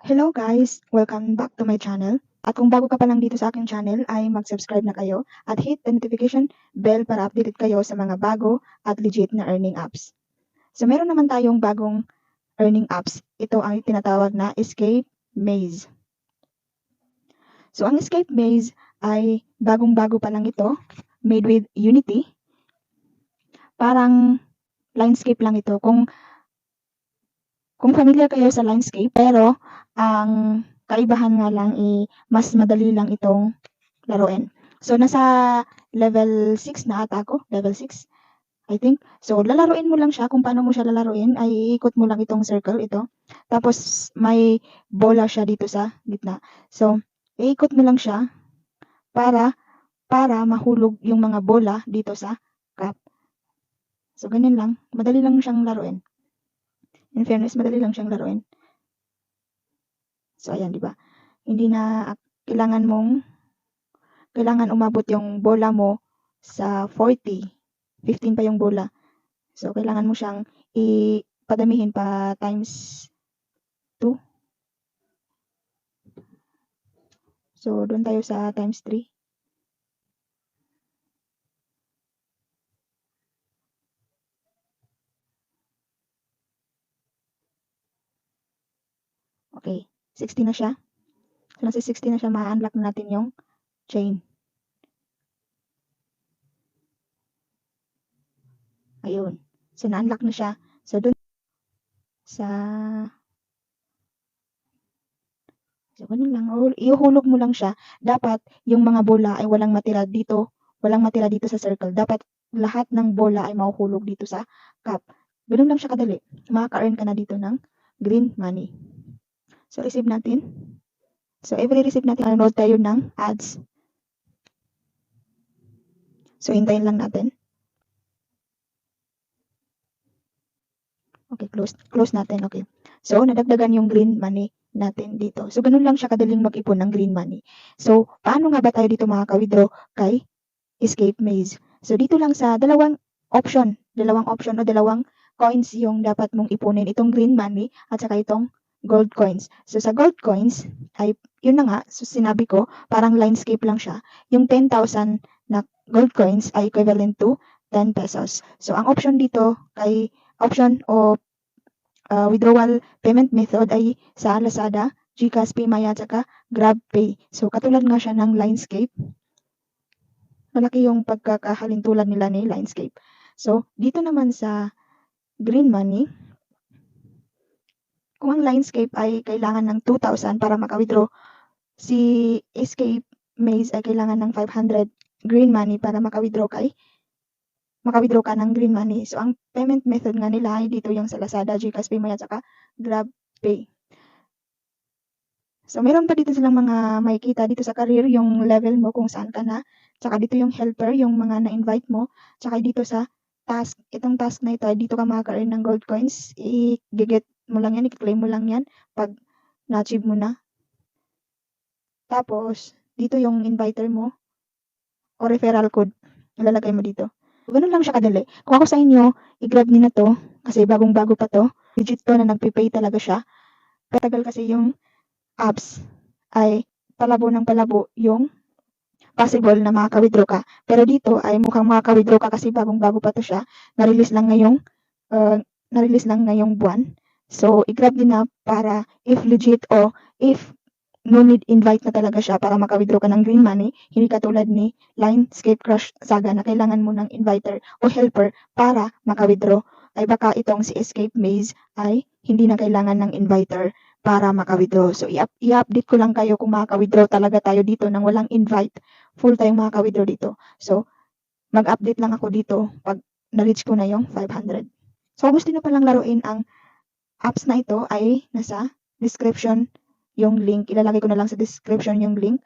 Hello guys! Welcome back to my channel. At kung bago ka pa lang dito sa aking channel ay mag-subscribe na kayo at hit the notification bell para updated kayo sa mga bago at legit na earning apps. So meron naman tayong bagong earning apps. Ito ang tinatawag na Escape Maze. So ang Escape Maze ay bagong-bago pa lang ito, made with Unity. Parang Linescape lang ito. Kung familiar kayo sa Linescape, pero ang kaibahan nga lang mas madali lang itong laruin. So nasa level 6 na ata ako, level 6 I think. So lalaruin mo lang siya, kung paano mo siya lalaruin ay iikot mo lang itong circle ito. Tapos may bola siya dito sa gitna. So iikot mo lang siya para mahulog yung mga bola dito sa cup. So ganyan lang, madali lang siyang laruin. In fairness, madali lang siyang laruin. So ayan, 'di ba? Hindi na kailangan umabot yung bola mo sa 40. 15 pa yung bola. So kailangan mo siyang ipadamihin pa times 2. So doon tayo sa times 3. Okay, 60 na siya. So nasa 60 na siya, ma-unlock na natin yung chain. Ayun. So na-unlock na siya. So doon So ganun lang, ihulog mo lang siya. Dapat yung mga bola ay walang matira dito sa circle. Dapat lahat ng bola ay mahuhulog dito sa cup. Ganun lang siya kadali. Makaka-earn ka na dito ng green money. So receive natin. So every receive natin, manonood tayo ng ads. So hintayin lang natin. Okay, close natin. Okay. So nadagdagan yung green money natin dito. So ganun lang siya kadaling mag-ipon ng green money. So paano nga ba tayo dito makaka-withdraw kay Escape Maze? So dito lang sa dalawang option o dalawang coins yung dapat mong ipunin, itong green money at saka itong gold coins. So sa gold coins ay yun na nga, so sinabi ko, parang Linescape lang siya. Yung 10,000 na gold coins ay equivalent to 10 pesos. So ang option dito kay option o withdrawal payment method ay sa Lazada, GCash, PayMaya at saka GrabPay. So katulad nga siya ng Linescape. Malaki yung pagkakahalintulad nila ni Linescape. So dito naman sa green money, kung ang Linescape ay kailangan ng 2,000 para maka-withdraw, si Escape Maze ay kailangan ng 500 green money para maka-withdraw ka ng green money. So ang payment method nga nila ay dito yung sa Lazada, GCash, PayMaya at saka GrabPay. So meron pa dito silang mga makikita dito sa career, yung level mo kung saan ka na. Tsaka dito yung helper, yung mga na-invite mo. Tsaka dito sa task, itong task na ito, dito ka makaka-earn ng gold coins. I-get mo lang yan, i-claim mo lang yan pag na-achieve mo na. Tapos, dito yung inviter mo o referral code, ilalagay mo dito. Ganun lang siya kadali. Kung ako sa inyo, i-grab niyo na to kasi bagong-bago pa to. Legit to na nagpipay talaga siya. Katagal kasi yung apps ay palabo ng palabo yung possible na makaka-withdraw ka. Pero dito ay mukhang makaka-withdraw ka kasi bagong-bago pa to siya. Na-release lang ngayong buwan. So, i-grab din na para if legit o if no need invite na talaga siya para maka-withdraw ka ng green money, hindi katulad ni Linescape Crush Saga na kailangan mo ng inviter o helper para maka-withdraw. Ay baka itong si Escape Maze ay hindi na kailangan ng inviter para maka-withdraw. So, i-update ko lang kayo kung makaka-withdraw talaga tayo dito nang walang invite. Full tayong makaka-withdraw dito. So, mag-update lang ako dito pag na-reach ko na yung 500. So, kung gusto nyo palang laruin ang apps na ito ay nasa description yung link. Ilalagay ko na lang sa description yung link.